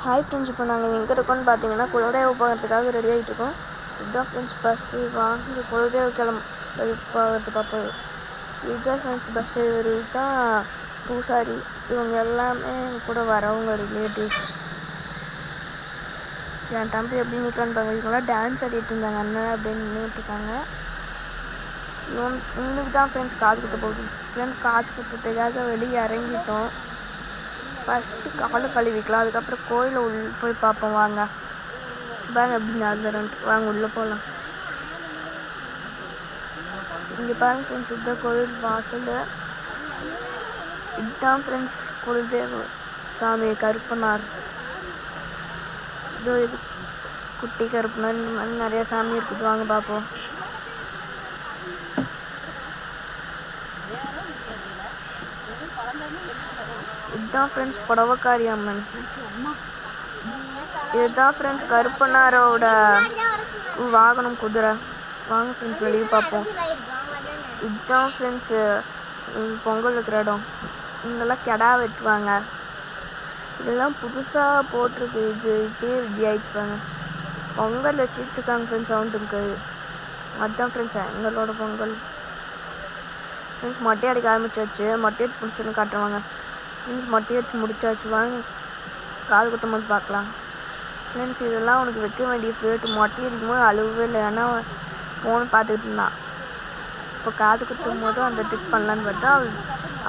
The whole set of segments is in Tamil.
ஹாய் ஃப்ரெண்ட்ஸ், இப்போ நாங்கள் எங்கே இருக்கோம்னு பார்த்தீங்கன்னா குலதெய்வ போகிறதுக்காக ரெடி ஆகிட்டு இருக்கோம். இதுதான் ஃப்ரெண்ட்ஸ் பஸ்ஸு. வாங்கி குலதெய்வ போகிறது பார்ப்போம். இதுதான் ஃப்ரெண்ட்ஸ் பஸ்ஸு. இவர் தான் பூசாரி. இவங்க எல்லாமே கூட வரவங்க ரிலேட்டிவ்ஸ். என் தம்பி எப்படி நிற்கலான்னு பார்க்குறீங்களா, டான்ஸ் ஆடிட்டு இருந்தாங்க அண்ணன் அப்படின்னு நின்றுட்டுருக்காங்க. இவனுக்கு தான் ஃப்ரெண்ட்ஸ் காது குத்த போகுது. ஃப்ரெண்ட்ஸ் காது குத்துறதுக்காக வெளியே இறங்கிட்டோம். ஃபஸ்ட்டு காலை கழுவிக்கலாம், அதுக்கப்புறம் கோயிலில் போய் பார்ப்போம். வாங்க பாருங்க எப்படி நடந்துறேன்ட்டு. வாங்க உள்ளே போகலாம். இங்கே பாருங்க ஃப்ரெண்ட்ஸ், இதுதான் கோயில் வாசல். இதுதான் ஃப்ரெண்ட்ஸ் குலதெய்வ சாமி கருப்பனார். இதோ இது குட்டி கருப்பனார். இந்த மாதிரி நிறையா சாமி இருக்குது. வாங்க பார்ப்போம். இதுதான் ஃப்ரெண்ட்ஸ் புடவக்காரி அம்மன். இதுதான் ஃப்ரெண்ட்ஸ் கருப்பனாரோட வாகனம் குதிரை. வாங்க ஃப்ரெண்ட்ஸ் வெளியே பார்ப்போம். இதுதான் ஃப்ரெண்ட்ஸு பொங்கல் வைக்கிற இடம். இங்கெல்லாம் கெடா வெட்டுவாங்க. இதெல்லாம் புதுசாக போட்டிருக்கு. இது இப்படியே ரெடி ஆகிடுச்சு பாருங்க. பொங்கல் வச்சுட்ருக்காங்க ஃப்ரெண்ட்ஸ். சவுண்டுக்கு அதுதான் ஃப்ரெண்ட்ஸ் எங்களோட பொங்கல். ஃப்ரெண்ட்ஸ் மொட்டை அடிக்க ஆரம்பிச்சாச்சு. மொட்டை அடிச்சு முடிச்சுன்னு காட்டுவாங்க. ஃப்ரெண்ட்ஸ் மொட்டை அடிச்சு முடிச்சாச்சு. வாங்க காது குத்தும் போது பார்க்கலாம். ஃப்ரெண்ட்ஸ் இதெல்லாம் உனக்கு வைக்க வேண்டிய ஃபேட்டு. மொட்டை அடிக்கும் போது அழுவே இல்லை, ஏன்னா ஃபோன் பார்த்துக்கிட்டு இருந்தான். இப்போ காது குத்தும் போது அந்த டிக் பண்ணலான்னு பார்த்தா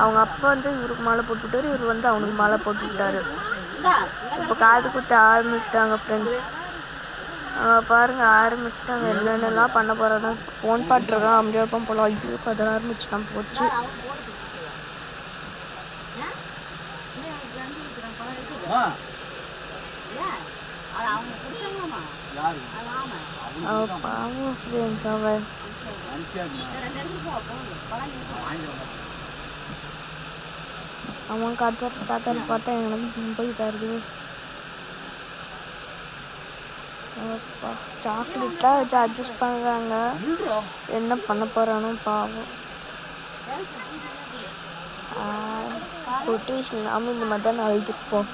அவங்க அப்பா வந்து இவருக்கு மாலை போட்டு விட்டாரு, இவர் வந்து அவனுக்கு மாலை போட்டு விட்டாரு. இப்போ காது குத்த ஆரம்பிச்சிட்டாங்க ஃப்ரெண்ட்ஸ். பாருங்கள் ஆரம்பிச்சுட்டாங்க. என்னென்னலாம் பண்ண போகிறாங்க. ஃபோன் பாட்டுருக்கான் அமைதியாப்பம் போல. ஐயோ கதை ஆரம்பிச்சுட்டான். போச்சு. பாவம் ஃப்ரெண்ட்ஸ் அவன் அவன் காத்தாரு பார்த்தா எனக்கு போய் தருது. சாக்லேட்லாம் வச்சு அட்ஜஸ்ட் பண்ணுறாங்க. என்ன பண்ண போகிறானோ பாவம். கொட்டேஷன் நாம இந்த மாதிரி தான் அழுதுப்போம்.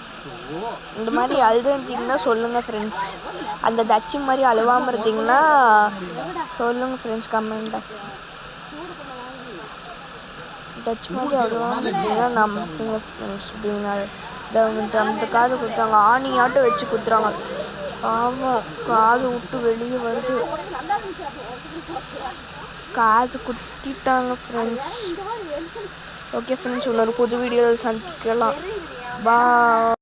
இந்த மாதிரி அழுதுருந்தீங்கன்னா சொல்லுங்கள் ஃப்ரெண்ட்ஸ். அந்த தச்சி மாதிரி அழுவாமல் இருந்தீங்கன்னா சொல்லுங்கள் ஃப்ரெண்ட்ஸ் கமெண்ட்டில். டச் மாதிரி அழுவாமல் இருந்தீங்கன்னா நம்புங்க ஃப்ரெண்ட்ஸ். அப்படின்னா அந்த காது குத்துறாங்க. ஆணியாட்டம் வச்சு குத்துறாங்க. பாவம் காது விட்டு வெளியே வருது. காது குத்திட்டாங்க ஃப்ரெண்ட்ஸ். ஓகே ஃப்ரெண்ட்ஸ், இன்னொரு புது வீடியோவில் சந்திக்கலாம். பாய்.